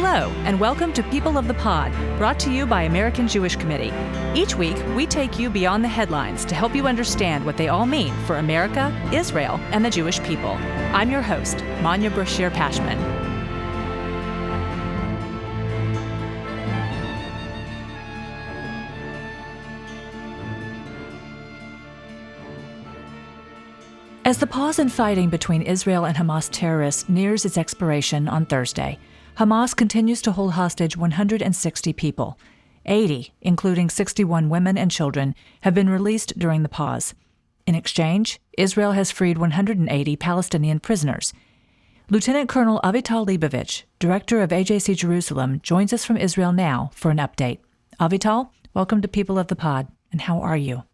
Hello, and welcome to People of the Pod, brought to you by American Jewish Committee. Each week, we take you beyond the headlines to help you understand what they all mean for America, Israel, and the Jewish people. I'm your host, Manya Brashear-Pashman. As the pause in fighting between Israel and Hamas terrorists nears its expiration on Thursday, Hamas continues to hold hostage 160 people. 80, including 61 women and children, have been released during the pause. In exchange, Israel has freed 180 Palestinian prisoners. Lieutenant Colonel Avital Leibovich, director of AJC Jerusalem, joins us from Israel now for an update. Avital, welcome to People of the Pod, and how are you?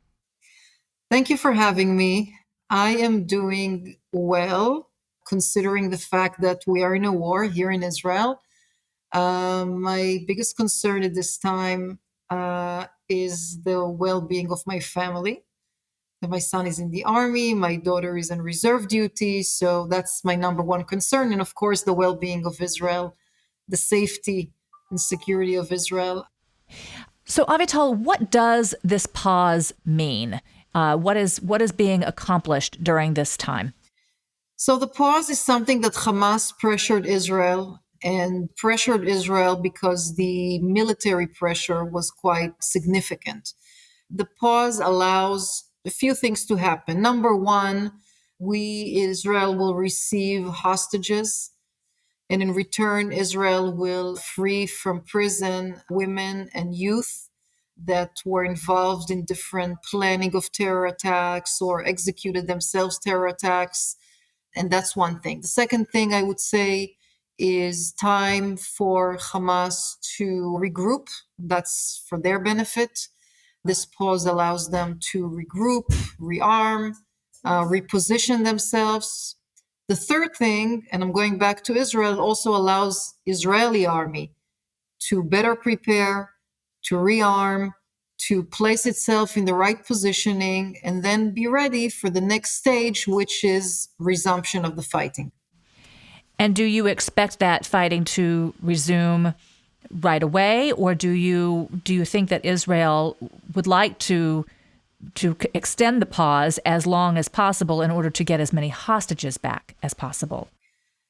Thank you for having me. I am doing well, considering the fact that we are in a war here in Israel. My biggest concern at this time is the well-being of my family. My son is in the army, my daughter is on reserve duty, so that's my number one concern. And of course, the well-being of Israel, the safety and security of Israel. So Avital, what does this pause mean? What is being accomplished during this time? So the pause is something that Hamas pressured Israel because the military pressure was quite significant. The pause allows a few things to happen. Number one, Israel will receive hostages, and in return, Israel will free from prison women and youth that were involved in different planning of terror attacks or executed themselves terror attacks. And that's one thing. The second thing I would say is time for Hamas to regroup. That's for their benefit. This pause allows them to regroup, rearm, reposition themselves. The third thing, and I'm going back to Israel, also allows Israeli army to better prepare, to rearm, to place itself in the right positioning, and then be ready for the next stage, which is resumption of the fighting. And do you expect that fighting to resume right away, or do you think that Israel would like to extend the pause as long as possible in order to get as many hostages back as possible?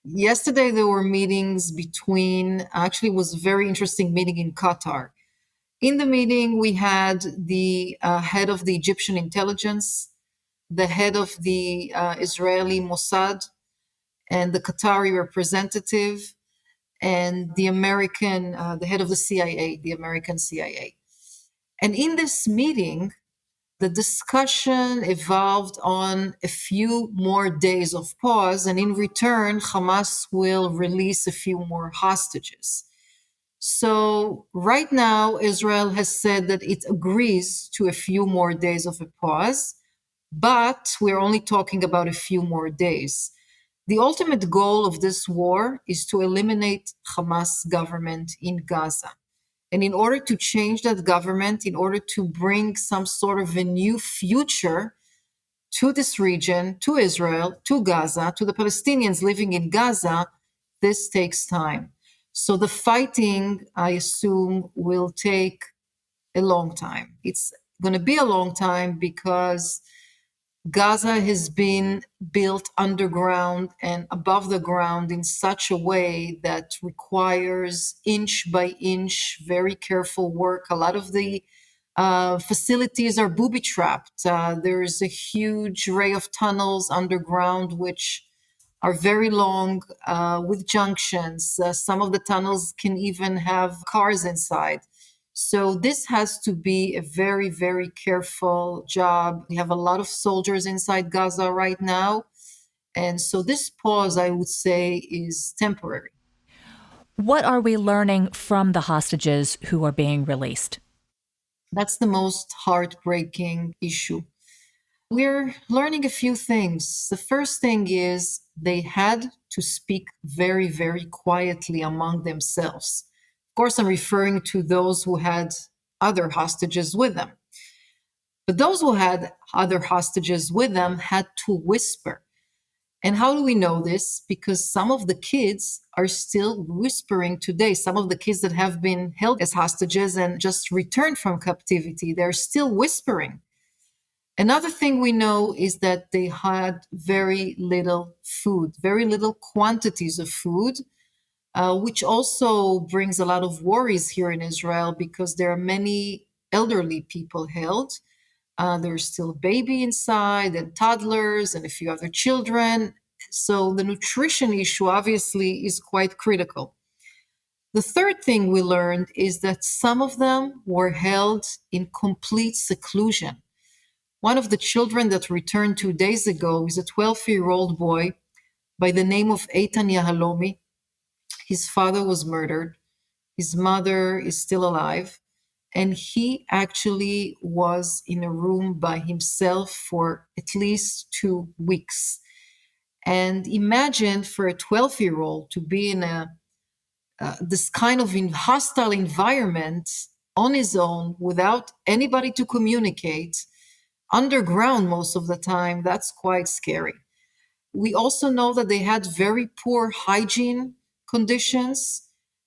Yesterday, there were meetings actually it was a very interesting meeting in Qatar. In the meeting, we had the head of the Egyptian intelligence, the head of the Israeli Mossad, and the Qatari representative, and the head of the CIA, the American CIA. And in this meeting, the discussion evolved on a few more days of pause, and in return, Hamas will release a few more hostages. So right now, Israel has said that it agrees to a few more days of a pause, but we're only talking about a few more days. The ultimate goal of this war is to eliminate Hamas government in Gaza. And in order to change that government, in order to bring some sort of a new future to this region, to Israel, to Gaza, to the Palestinians living in Gaza, this takes time. So the fighting, I assume, will take a long time. It's going to be a long time because Gaza has been built underground and above the ground in such a way that requires inch by inch, very careful work. A lot of the facilities are booby-trapped. There's a huge array of tunnels underground, which are very long with junctions. Some of the tunnels can even have cars inside. So this has to be a very, very careful job. We have a lot of soldiers inside Gaza right now. And so this pause, I would say, is temporary. What are we learning from the hostages who are being released? That's the most heartbreaking issue. We're learning a few things. The first thing is they had to speak very, very quietly among themselves. Of course, I'm referring to those who had other hostages with them. But those who had other hostages with them had to whisper. And how do we know this? Because some of the kids are still whispering today. Some of the kids that have been held as hostages and just returned from captivity, they're still whispering. Another thing we know is that they had very little food, very little quantities of food, which also brings a lot of worries here in Israel because there are many elderly people held. There's still a baby inside and toddlers and a few other children. So the nutrition issue obviously is quite critical. The third thing we learned is that some of them were held in complete seclusion. One of the children that returned 2 days ago is a 12-year-old boy by the name of Eitan Yahalomi. His father was murdered. His mother is still alive. And he actually was in a room by himself for at least 2 weeks. And imagine for a 12-year-old to be in this kind of hostile environment on his own without anybody to communicate, underground most of the time. That's quite scary. We also know that they had very poor hygiene conditions,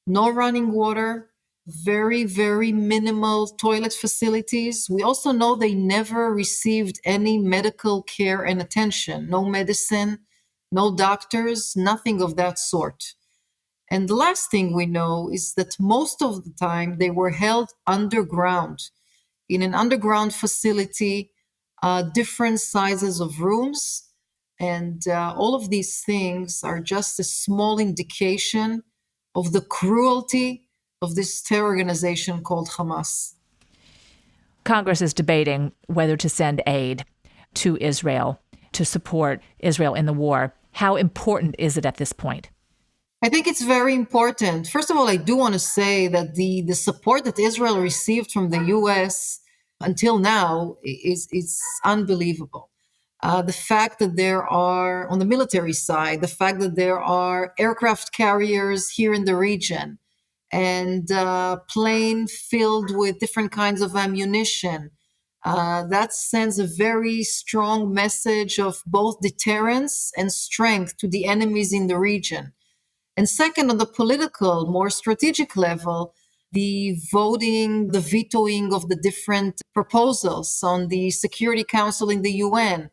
no running water, very, very minimal toilet facilities. We also know they never received any medical care and attention, no medicine, no doctors, nothing of that sort. And the last thing we know is that most of the time they were held underground, in an underground facility, different sizes of rooms. And all of these things are just a small indication of the cruelty of this terror organization called Hamas. Congress is debating whether to send aid to Israel to support Israel in the war. How important is it at this point? I think it's very important. First of all, I do want to say that the support that Israel received from the US until now is unbelievable. The fact that there are, on the military side, the fact that there are aircraft carriers here in the region and plane filled with different kinds of ammunition, that sends a very strong message of both deterrence and strength to the enemies in the region. And second, on the political, more strategic level, the voting, the vetoing of the different proposals on the Security Council in the UN,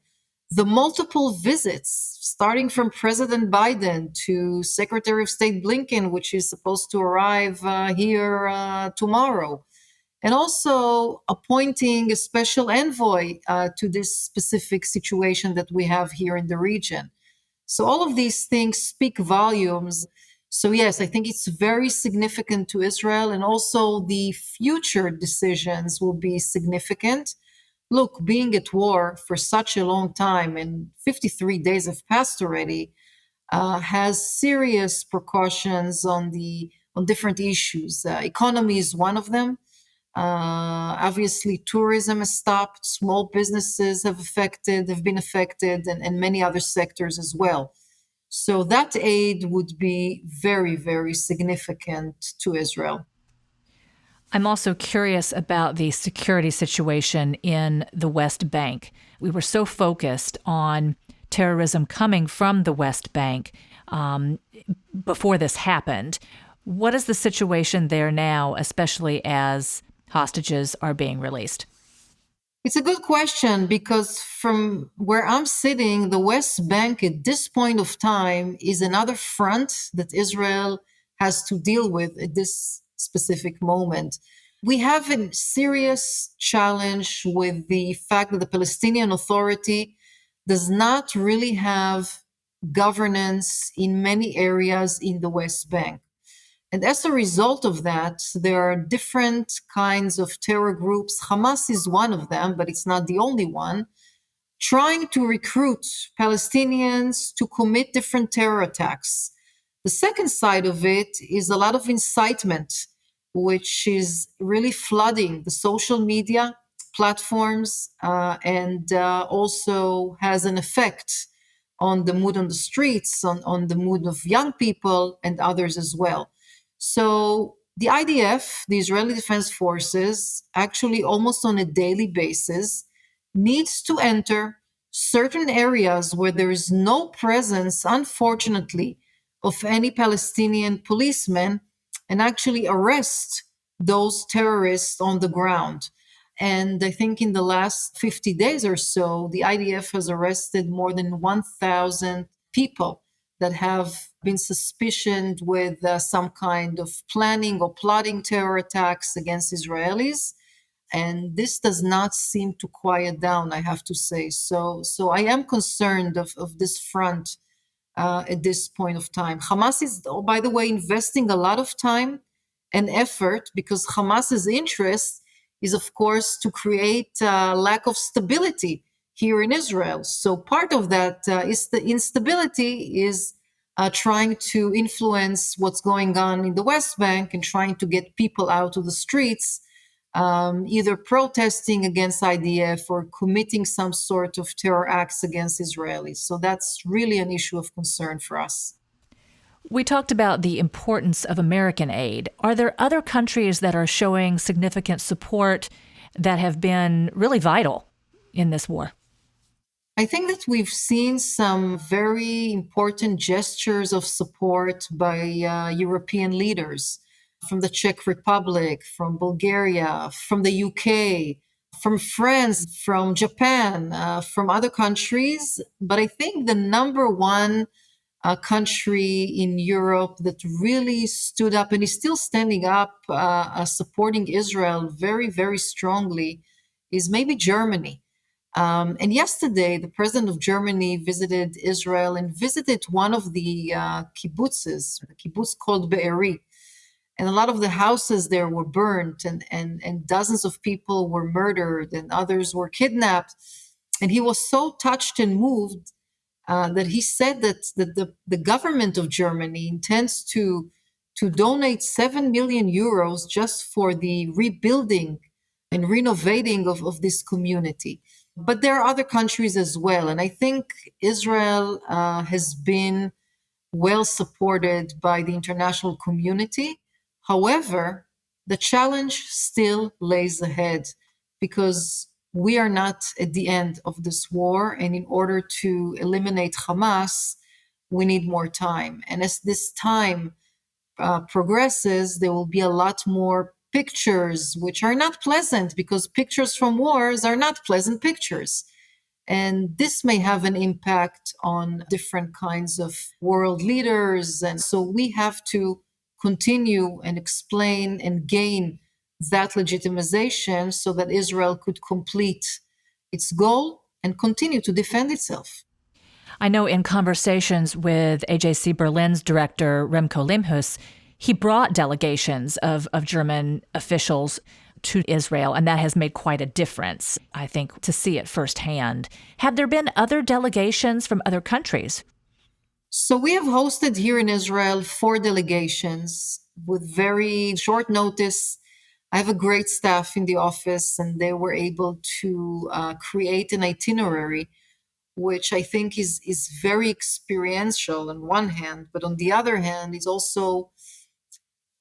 the multiple visits, starting from President Biden to Secretary of State Blinken, which is supposed to arrive here tomorrow, and also appointing a special envoy to this specific situation that we have here in the region. So all of these things speak volumes. So yes, I think it's very significant to Israel, and also the future decisions will be significant. Look, being at war for such a long time, and 53 days have passed already, has serious precautions on different issues. Economy is one of them. Obviously, tourism has stopped. Small businesses have been affected, and many other sectors as well. So that aid would be very, very significant to Israel. I'm also curious about the security situation in the West Bank. We were so focused on terrorism coming from the West Bank before this happened. What is the situation there now, especially as hostages are being released? It's a good question because from where I'm sitting, the West Bank at this point of time is another front that Israel has to deal with at this specific moment. We have a serious challenge with the fact that the Palestinian Authority does not really have governance in many areas in the West Bank. And as a result of that, there are different kinds of terror groups. Hamas is one of them, but it's not the only one, trying to recruit Palestinians to commit different terror attacks. The second side of it is a lot of incitement, which is really flooding the social media platforms and also has an effect on the mood on the streets, on the mood of young people and others as well. So the IDF, the Israeli Defense Forces, actually almost on a daily basis, needs to enter certain areas where there is no presence, unfortunately, of any Palestinian policemen and actually arrest those terrorists on the ground. And I think in the last 50 days or so, the IDF has arrested more than 1,000 people that have been suspicioned with some kind of planning or plotting terror attacks against Israelis. And this does not seem to quiet down, I have to say. So I am concerned of this front at this point of time. Hamas is, oh, by the way, investing a lot of time and effort because Hamas's interest is, of course, to create a lack of stability here in Israel. So part of that is the instability is trying to influence what's going on in the West Bank and trying to get people out of the streets, either protesting against IDF or committing some sort of terror acts against Israelis. So that's really an issue of concern for us. We talked about the importance of American aid. Are there other countries that are showing significant support that have been really vital in this war? I think that we've seen some very important gestures of support by European leaders from the Czech Republic, from Bulgaria, from the UK, from France, from Japan, from other countries. But I think the number one country in Europe that really stood up and is still standing up, supporting Israel very, very strongly is maybe Germany. And yesterday, the president of Germany visited Israel and visited one of the kibbutzes, a kibbutz called Be'eri. And a lot of the houses there were burnt, and dozens of people were murdered, and others were kidnapped. And he was so touched and moved that he said that the government of Germany intends to donate 7 million euros just for the rebuilding and renovating of this community. But there are other countries as well. And I think Israel has been well supported by the international community. However, the challenge still lays ahead because we are not at the end of this war. And in order to eliminate Hamas, we need more time. And as this time progresses, there will be a lot more pictures, which are not pleasant because pictures from wars are not pleasant pictures. And this may have an impact on different kinds of world leaders. And so we have to continue and explain and gain that legitimization so that Israel could complete its goal and continue to defend itself. I know in conversations with AJC Berlin's director, Remco Limhus, he brought delegations of German officials to Israel, and that has made quite a difference, I think, to see it firsthand. Have there been other delegations from other countries? So we have hosted here in Israel 4 delegations with very short notice. I have a great staff in the office, and they were able to create an itinerary which I think is very experiential on one hand, but on the other hand is also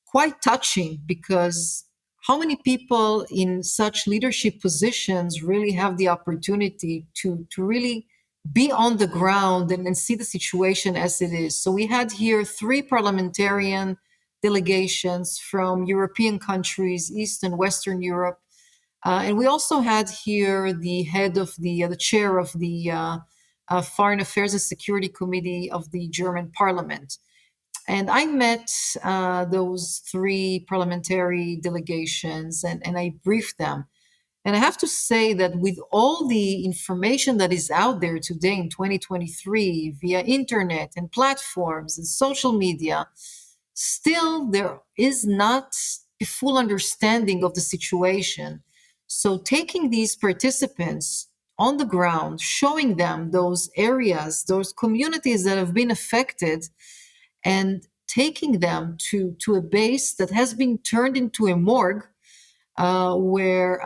quite touching because how many people in such leadership positions really have the opportunity to really be on the ground and see the situation as it is? So we had here 3 parliamentarian delegations from European countries, East and Western Europe. And we also had here the head of the chair of the Foreign Affairs and Security Committee of the German Parliament. And I met those 3 parliamentary delegations and I briefed them. And I have to say that with all the information that is out there today in 2023 via internet and platforms and social media, still there is not a full understanding of the situation. So taking these participants on the ground, showing them those areas, those communities that have been affected, and taking them to a base that has been turned into a morgue, where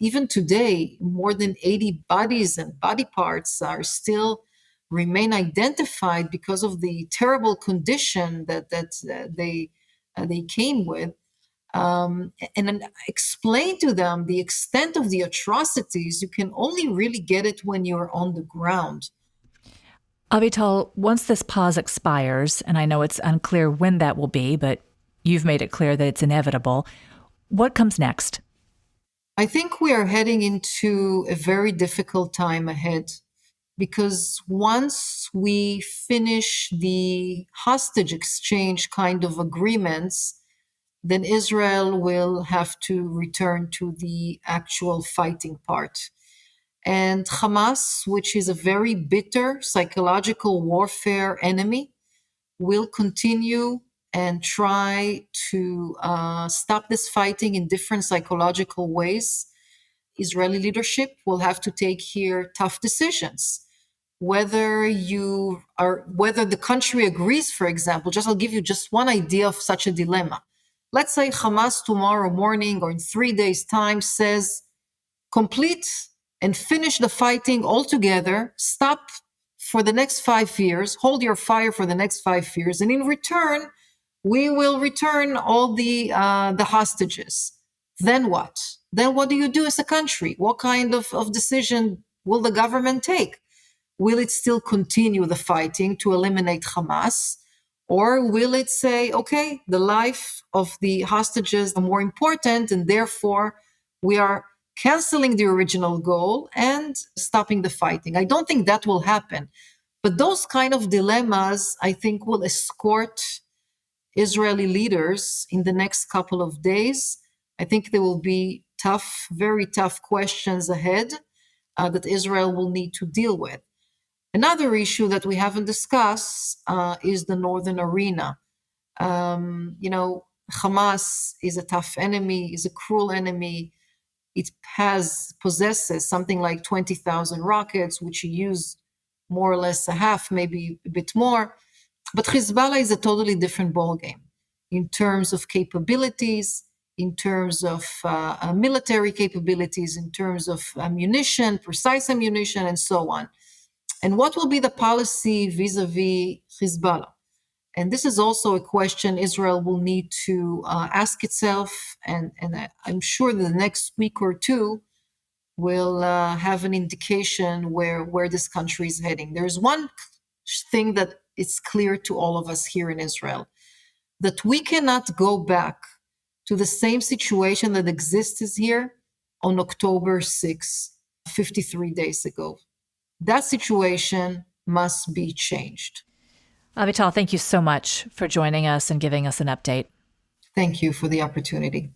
even today, more than 80 bodies and body parts are still remain identified because of the terrible condition that they came with. and then explain to them the extent of the atrocities. You can only really get it when you're on the ground. Avital, once this pause expires, and I know it's unclear when that will be, but you've made it clear that it's inevitable, what comes next? I think we are heading into a very difficult time ahead, because once we finish the hostage exchange kind of agreements, then Israel will have to return to the actual fighting part. And Hamas, which is a very bitter psychological warfare enemy, will continue and try to stop this fighting in different psychological ways. Israeli leadership will have to take here tough decisions. Whether the country agrees, for example, I'll give you just one idea of such a dilemma. Let's say Hamas tomorrow morning or in 3 days' time says, complete and finish the fighting altogether, stop for the next 5 years, hold your fire for the next 5 years, and in return, we will return all the hostages. Then what? Then what do you do as a country? What kind of decision will the government take? Will it still continue the fighting to eliminate Hamas? Or will it say, okay, the life of the hostages are more important, and therefore we are canceling the original goal and stopping the fighting? I don't think that will happen. But those kind of dilemmas, I think, will escort Israeli leaders in the next couple of days. I think there will be tough, very tough questions ahead that Israel will need to deal with. Another issue that we haven't discussed is the northern arena. Hamas is a tough enemy, is a cruel enemy. It possesses something like 20,000 rockets, which you use more or less a half, maybe a bit more. But Hezbollah is a totally different ballgame in terms of capabilities, in terms of military capabilities, in terms of ammunition, precise ammunition, and so on. And what will be the policy vis-a-vis Hezbollah? And this is also a question Israel will need to ask itself. And I'm sure that the next week or two will have an indication where this country is heading. There's one thing that is clear to all of us here in Israel, that we cannot go back to the same situation that exists here on October 6, 53 days ago. That situation must be changed. Avital, thank you so much for joining us and giving us an update. Thank you for the opportunity.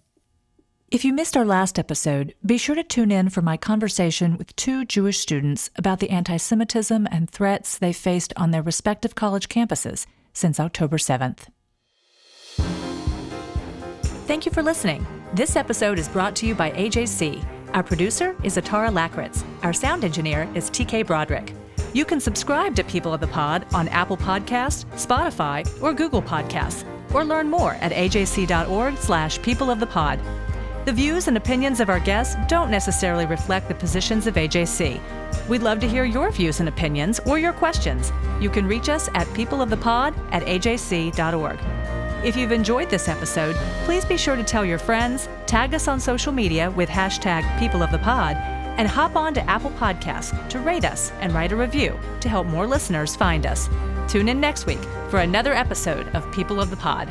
If you missed our last episode, be sure to tune in for my conversation with 2 Jewish students about the anti-Semitism and threats they faced on their respective college campuses since October 7th. Thank you for listening. This episode is brought to you by AJC. Our producer is Atara Lakritz. Our sound engineer is TK Broderick. You can subscribe to People of the Pod on Apple Podcasts, Spotify, or Google Podcasts, or learn more at ajc.org/peopleofthepod. The views and opinions of our guests don't necessarily reflect the positions of AJC. We'd love to hear your views and opinions or your questions. You can reach us at peopleofthepod@ajc.org. If you've enjoyed this episode, please be sure to tell your friends, tag us on social media with #PeopleOfThePod, and hop on to Apple Podcasts to rate us and write a review to help more listeners find us. Tune in next week for another episode of People of the Pod.